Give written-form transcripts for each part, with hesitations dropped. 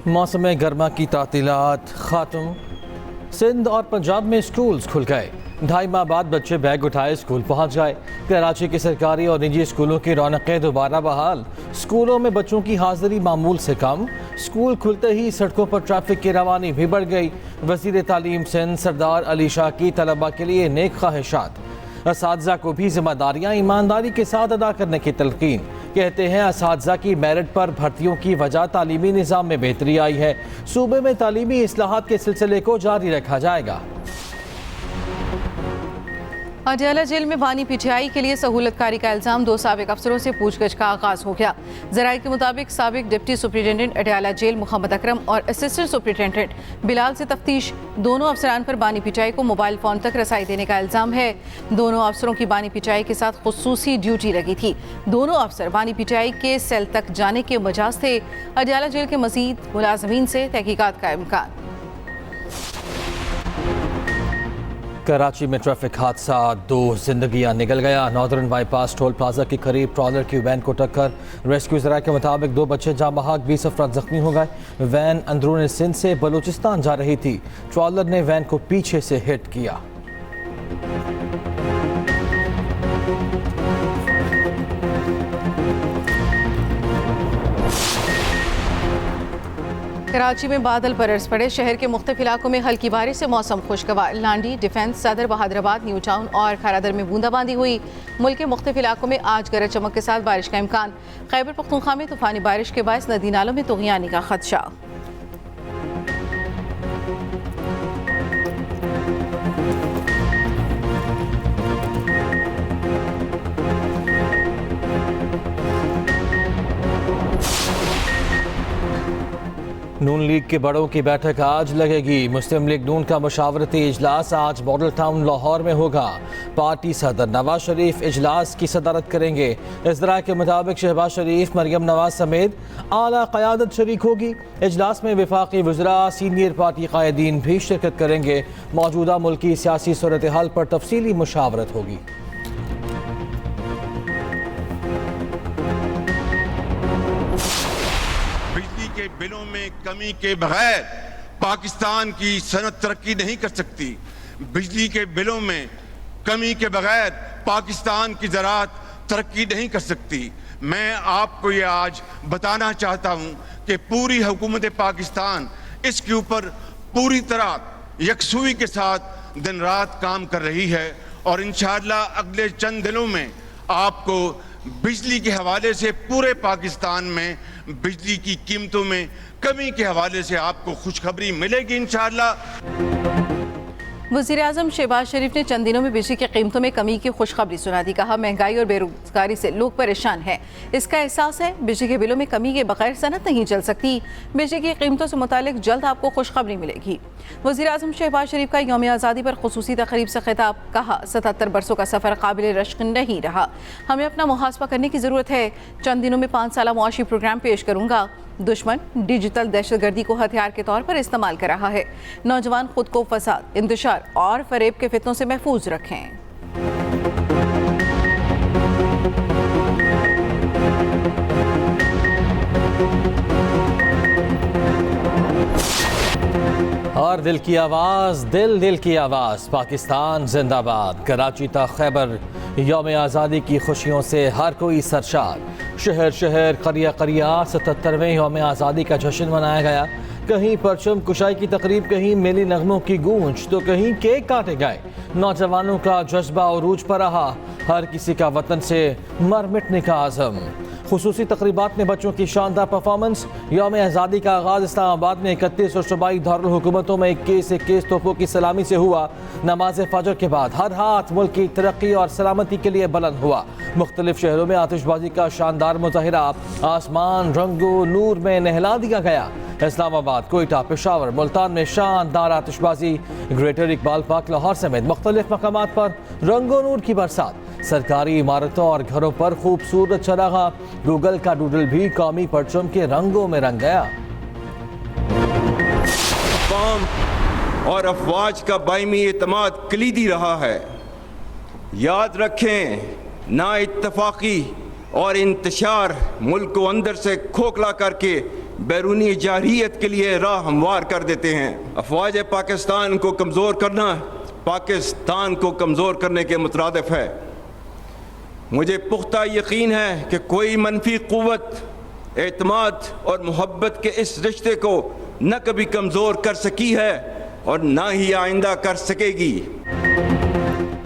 मौसम गर्मा की तातीलात खात्म। सिंध और पंजाब में स्कूल्स खुल गए। 2.5 माह बाद बच्चे बैग उठाए स्कूल पहुंच गए। कराची के सरकारी और निजी स्कूलों की रौनकें दोबारा बहाल। स्कूलों में बच्चों की हाजिरी मामूल से कम। स्कूल खुलते ही सड़कों पर ट्रैफिक की रवानी भी बढ़ गई। वज़ीर तालीम सिंध सरदार अली शाह की तलबा के लिए नेक ख्वाहिशात। असातिज़ा को भी जिम्मेदारियाँ ईमानदारी के साथ अदा करने की तलकीन। कहते हैं असातिज़ा की मेरिट पर भर्तियों की वजह तालीमी निज़ाम में बेहतरी आई है। सूबे में तालीमी इस्लाहात के सिलसिले को जारी रखा जाएगा। अडयाला जेल में बानी पीटीआई के लिए सहूलतकारी का इल्ज़ाम 2 साबिक अफसरों से पूछगछ का आगाज हो गया। ज़राए के मुताबिक साबिक deputy superintendent Adiala jail Mohammad Akram और असिस्टेंट सुप्रिटेंडेंट बिलाल से तफ्तीश। दोनों अफसरान पर बानी पीटीआई को मोबाइल फ़ोन तक रसाई देने का इल्ज़ाम है। दोनों अफसरों की बानी पीटीआई के साथ खुसूसी ड्यूटी लगी थी। दोनों अफसर बानी पीटीआई के सेल तक जाने के मजाज थे। अडयाला जेल के मज़ीद मुलाजमीन से तहकीकात का इम्कान। कराची में ट्रैफिक हादसा, 2 जिंदगियां निकल गया। नॉर्दर्न बाईपास टोल प्लाजा के करीब ट्रॉलर की वैन को टक्कर। रेस्क्यू ज़राए के मुताबिक 2 बच्चे जाँ बहक, 20 अफराद जख्मी हो गए। वैन अंदरून सिंध से बलूचिस्तान जा रही थी। ट्रॉलर ने वैन को पीछे से हिट किया। कराची में बादल बरस पड़े। शहर के मुख्तलिफ इलाकों में हल्की बारिश से मौसम खुशगवार। लांडी, डिफेंस, सदर, बहादुराबाद, न्यू टाउन और खैरादर में बूंदाबांदी हुई। मुल्क के मुख्तलिफ इलाकों में आज गरज चमक के साथ बारिश का इम्कान। खैबर पख्तूनख्वा में तूफानी बारिश के बायस नदी नालों में तुग़यानी का खदशा। नून लीग के बड़ों की बैठक आज लगेगी। मुस्लिम लीग नून का मशावरती इजलास आज मॉडल टाउन लाहौर में होगा। पार्टी सदर नवाज शरीफ इजलास की सदारत करेंगे। इज़रा के मुताबिक शहबाज शरीफ, मरियम नवाज समेत आला क़यादत शरीक होगी। इजलास में वफाकी वज़रा, सीनियर पार्टी कायदीन भी शिरकत करेंगे। मौजूदा मुल्की सियासी सूरत हाल पर तफसीली मुशावरत होगी। के बिलों में कमी के बगैर पाकिस्तान की सनत तरक्की नहीं कर सकती। बिजली के बिलों में कमी के बगैर पाकिस्तान की ज़राअत तरक्की नहीं कर सकती। मैं आपको ये आज बताना चाहता हूं कि पूरी हुकूमत पाकिस्तान इसके ऊपर पूरी तरह यकसुई के साथ दिन रात काम कर रही है और इंशाअल्लाह अगले चंद दिनों में आपको बिजली के हवाले से पूरे पाकिस्तान में बिजली की कीमतों में कमी के हवाले से आपको खुशखबरी मिलेगी इंशाअल्लाह। वज़ीर-ए-आज़म शहबाज शरीफ ने चंद दिनों में बिजली की कीमतों में कमी की खुशखबरी सुना दी। कहा, महंगाई और बेरोजगारी से लोग परेशान हैं। इसका एहसास है। बिजली के बिलों में कमी के बगैर सनत नहीं चल सकती। बिजली की कीमतों से मुतालिक जल्द आपको खुशखबरी मिलेगी। वज़ीर-ए-आज़म शहबाज शरीफ का यौम आज़ादी पर खुसूसी तक़रीब से खिताब। कहा, 77 बरसों का सफ़र काबिल रश्क नहीं रहा। हमें अपना मुहासबा करने की ज़रूरत है। चंद दिनों में 5 साला मुआशी प्रोग्राम पेश करूँगा। दुश्मन डिजिटल दहशतगर्दी को हथियार के तौर पर इस्तेमाल कर रहा है। नौजवान खुद को फसाद, इंतशार और फरेब के फितनों से महफूज रखें। और दिल की आवाज़, दिल की आवाज़, पाकिस्तान जिंदाबाद। कराची तक खैबर, यौम आज़ादी की खुशियों से हर कोई सरशार। शहर शहर, करिया करिया 77वें यौम आज़ादी का जश्न मनाया गया। कहीं परचम कुशाई की तकरीब, कहीं मेली नगमों की गूंज, तो कहीं केक काटे गए। नौजवानों का जज्बा उरूज पर रहा। हर किसी का वतन से मर मिटने का आज़म। खुसूसी तकरीबात में बच्चों की शानदार परफॉर्मेंस। यौम आज़ादी का आगाज़ इस्लामाबाद में 31 और सूबाई दारुल हुकूमतों में 21 तोपों की सलामी से हुआ। नमाज फजर के बाद हर हाथ मुल्क की तरक्की और सलामती के लिए बुलंद हुआ। मुख्तलिफ शहरों में आतिशबाजी का शानदार मुजाहिरा। आसमान रंगो नूर में नहला दिया गया। इस्लामाबाद, कोयटा, पेशावर, मुल्तान में शानदार आतिशबाजी। ग्रेटर इकबाल पार्क लाहौर समेत मुख्तलिफ मकामात पर रंगो नूर की बरसात। सरकारी इमारतों और घरों पर खूबसूरत चरागा। गूगल का डूडल भी कौमी परचम के रंगों में रंग गया। कौम और अफवाज का बायमी एतमाद कलीदी रहा है। याद रखें, ना इत्तफाकी और इंतशार मुल्क को अंदर से खोखला करके बैरूनी जारहियत के लिए राह हमवार कर देते हैं। अफवाज पाकिस्तान को कमज़ोर करना पाकिस्तान को कमज़ोर करने के मुतरादिफ है। मुझे पुख्ता यकीन है कि कोई मनफी क़ुव्वत एतमाद और मोहब्बत के इस रिश्ते को न कभी कमज़ोर कर सकी है और न ही आइंदा कर सकेगी।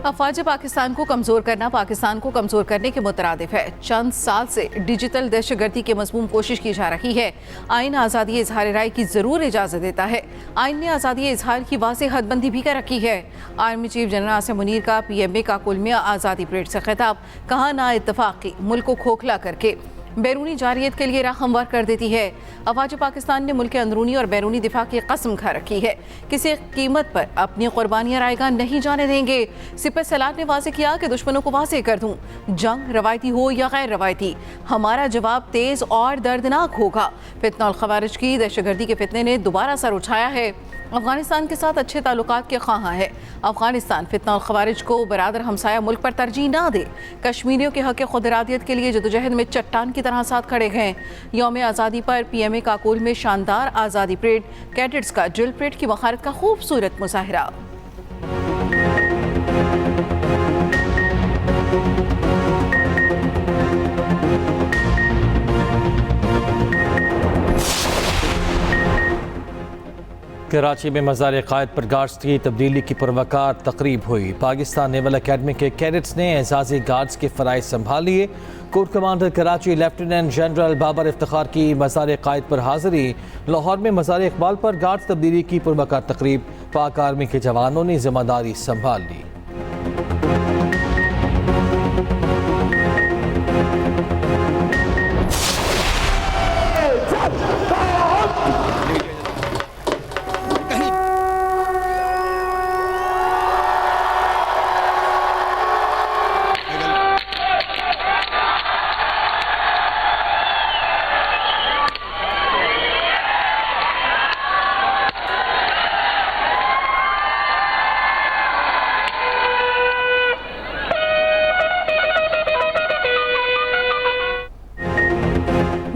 अफवाज पाकिस्तान को कमज़ोर करना पाकिस्तान को कमज़ोर करने के मुतरादिफ है। चंद साल से डिजिटल दहशतगर्दी के मज़मूम कोशिश की जा रही है। आइन आज़ादी इजहार राय की ज़रूर इजाज़त देता है। आइन ने आज़ादी इजहार की वाज़ेह हदबंदी भी कर रखी है। Army chief general Asim Munir का PMA का कुलमिया आज़ादी परेड से खिताब, कहा ना इत्तफाक़ी मुल्क को खोखला करके बैरूनी जारियत के लिए राह हमवार कर देती है। अफवाज पाकिस्तान ने मुल्क के अंदरूनी और बैरूनी दिफा की कसम खा रखी है, किसी कीमत पर अपनी कुर्बानियां रायगा नहीं जाने देंगे। सिपह सलार ने वाज़ेह किया कि दुश्मनों को वाज़ेह कर दूं, जंग रवायती हो या गैर रवायती, हमारा जवाब तेज़ और दर्दनाक होगा। फितना और खवारिज की दहशतगर्दी के फितने ने दोबारा सर उठाया है। अफगानिस्तान के साथ अच्छे ताल्लुकात के ख्वाह है। अफगानिस्तान फितना और खवारिज को बरादर हमसाया मुल्क पर तरजीह ना दे। कश्मीरियों के हक़ खुद इरादियत के लिए जदोजहद में चट्टान की तरह साथ खड़े हैं। यौम आज़ादी पर PMA काकोल में शानदार आज़ादी परेड, कैडेट्स का ड्रिल परेड की वखारत का खूबसूरत मुजाहरा। कराची में मज़ार क़ायद पर गार्ड्स की तब्दीली की पुरवकार तकरीब हुई। पाकिस्तान नेवल अकेडमी के कैडेट्स ने एजाज़ी गार्ड्स के फ़राइज़ संभाल लिए। Corps commander Karachi lieutenant general Babar Iftikhar की मज़ार क़ायद पर हाज़िरी। लाहौर में मज़ार इकबाल पर गार्ड्स तब्दीली की पुरवकार तकरीब, पाक आर्मी के जवानों ने जिम्मेदारी संभाल ली।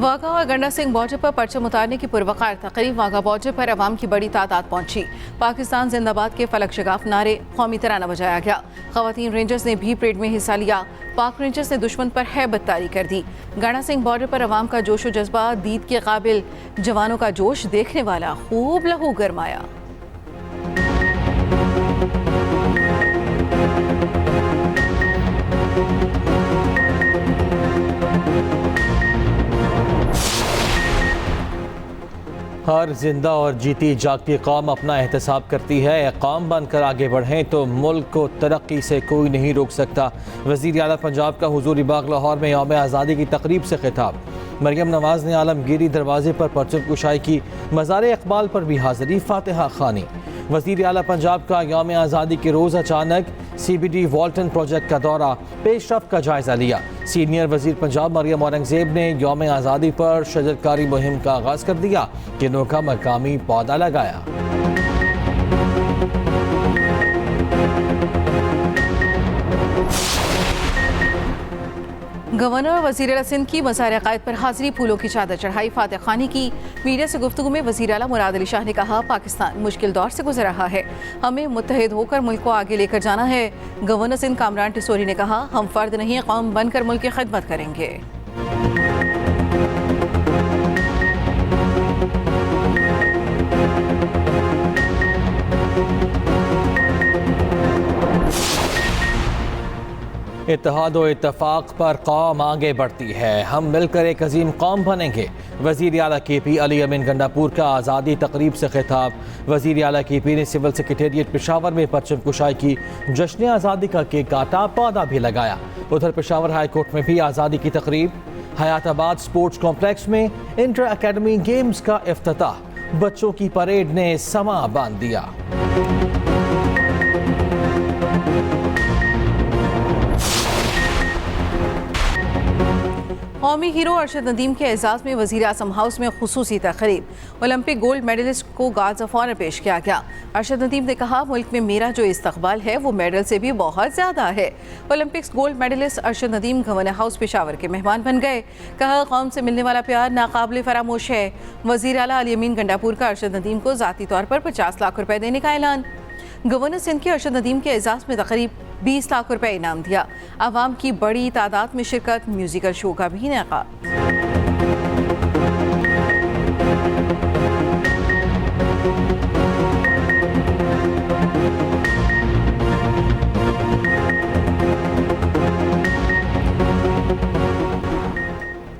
वाघा और गंडा सिंह बॉर्डर पर परचम उतारने की पुरवकार तकरीब। वाघा बॉर्डर पर अवाम की बड़ी तादाद पहुंची। पाकिस्तान जिंदाबाद के फलक शगाफ नारे, कौमी तराना बजाया गया। खवातीन रेंजर्स ने भी परेड में हिस्सा लिया। पाक रेंजर्स ने दुश्मन पर हैबत तारी कर दी। गंडा सिंह बॉर्डर पर अवाम का जोश व जज्बा दीद के काबिल, जवानों का जोश देखने वाला, खूब लहू गरमाया। हर जिंदा और जीती जागती कौम अपना एहतसाब करती है। कौम बनकर आगे बढ़ें तो मुल्क को तरक्की से कोई नहीं रोक सकता। वज़ीर आला पंजाब का हुजूरी बाग लाहौर में यौम आज़ादी की तकरीब से खिताब। मरियम नवाज़ ने आलमगीरी दरवाजे पर परचम कुशाई की। मज़ार इकबाल पर भी हाज़िरी, फातिहा खानी। वज़ीर आला पंजाब का यौम आज़ादी के रोज़ अचानक CBD वॉल्टन प्रोजेक्ट का दौरा, पेशरफ्त का जायज़ा लिया। सीनियर वज़ीर पंजाब मरियम औरंगज़ेब ने यौम आज़ादी पर शजरकारी मुहिम का आगाज़ कर दिया। किन्नों का मकामी पौधा लगाया। गवर्नर और वज़ीर आला सिंध की मज़ार क़ायद पर हाज़िरी, फूलों की चादर चढ़ाई, फातिहा खानी की। मीडिया से गुफ्तगू में वज़ीर आला मुराद अली शाह ने कहा, पाकिस्तान मुश्किल दौर से गुजर रहा है, हमें मुत्तहिद होकर मुल्क को आगे लेकर जाना है। गवर्नर सिंध कामरान टिसोरी ने कहा, हम फ़र्द नहीं कौम बनकर मुल्क की खिदमत करेंगे। इत्तेहाद व इत्तफाक पर कौम आगे बढ़ती है, हम मिलकर एक अजीम कौम बनेंगे। वज़ीर आला KP अली अमीन गंडापुर का आज़ादी तकरीब से खिताब। वज़ीर आला KP ने सिविल सेक्रेटेरिएट पेशावर में परचम कुशाई की। जश्न आज़ादी का केक काटा, पौधा भी लगाया। उधर पेशावर हाई कोर्ट में भी आज़ादी की तकरीब। हयाताबाद स्पोर्ट्स कॉम्प्लेक्स में इंटर अकेडमी गेम्स का इफ्तिताह। बच्चों की परेड ने समा बांध दिया। कौमी हीरो अरशद नदीम के एजाज़ में वज़ीर आज़म हाउस में खुसूसी तक़रीब, ओलंपिक गोल्ड मेडलिस्ट को गार्ड्स ऑफ ऑनर पेश किया गया। अरशद नदीम ने कहा, मुल्क में मेरा जो इस्तकबाल है वो मेडल से भी बहुत ज़्यादा है। Olympics gold medalist Arshad Nadeem governor house Peshawar के मेहमान बन गए। कहा, कौम से मिलने वाला प्यार नाकाबिले फरामोश है। वज़ीर आला अली अमीन गंडापुर का अरशद नदीम को ज़ाती तौर पर 50 लाख रुपए देने का ऐलान। गवर्नर सिंध के अरशद नदीम के एजाज़ में तकरीब 20 लाख रुपए इनाम दिया। आवाम की बड़ी तादाद में शिरकत, म्यूजिकल शो का भी इनेकाद।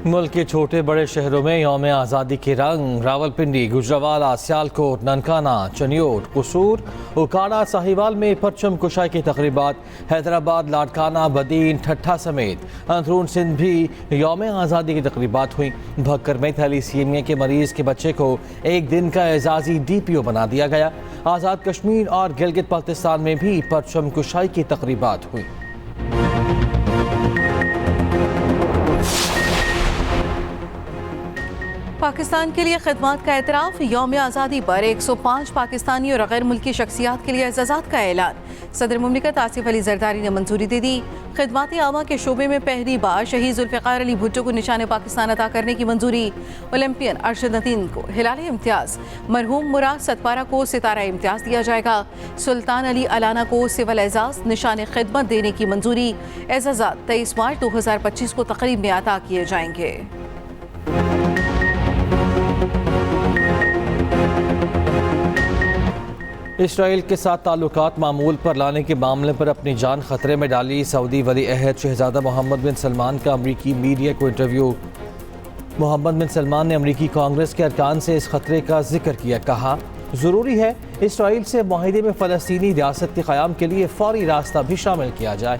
मुल्क के छोटे बड़े शहरों में यौम आज़ादी के रंग। रावलपिंडी, गुजरावाला, सियालकोट, ननकाना, चनियोट, कसूर, उकाड़ा, साहिवाल में परचम कुशाई की तकरीबात। हैदराबाद, लाड़काना, बदीन, ठट्ठा समेत अंदरून सिंध भी यौम आज़ादी की तकरीबात हुई। भक्कर में थैलीसीमिया के मरीज के बच्चे को एक दिन का एजाजी DPO बना दिया गया। आज़ाद कश्मीर और गिलगित बाल्तिस्तान में भी परचम कुशाई की तकरीबात हुई। पाकिस्तान के लिए खिदमत का एतराफ़। यौम आज़ादी पर 105 पाकिस्तानी और गैर मुल्की शख्सियात के लिए एजाज़ात का ऐलान। सदर मुमलिकत आसिफ अली जरदारी ने मंजूरी दे दी। खिदमत आमा के शोबे में पहली बार शहीद जुल्फ़िकार अली भुट्टो को निशान पाकिस्तान अता करने की मंजूरी। ओलंपियन अरशद नदीम को हिलाल इम्तियाज़, मरहूम मुराद सतपारा को सितारा इम्तियाज़ दिया जाएगा। सुल्तान अली अलाना को सिविल एजाज़, निशान खिदमत देने की मंजूरी। एजाज़ात 23 मार्च 2025 को तकरीब में अता किए जाएंगे। इसराइल के साथ ताल्लुकात मामूल पर लाने के मामले पर अपनी जान खतरे में डाली सऊदी वली अहद शहजादा मोहम्मद बिन सलमान का अमरीकी मीडिया को इंटरव्यू। मोहम्मद बिन सलमान ने अमरीकी कांग्रेस के अरकान से इस खतरे का जिक्र किया। कहा, ज़रूरी है इसराइल से मुआहिदे में फ़लस्तीनी रियासत के क़याम के लिए फ़ौरी रास्ता भी शामिल किया जाए।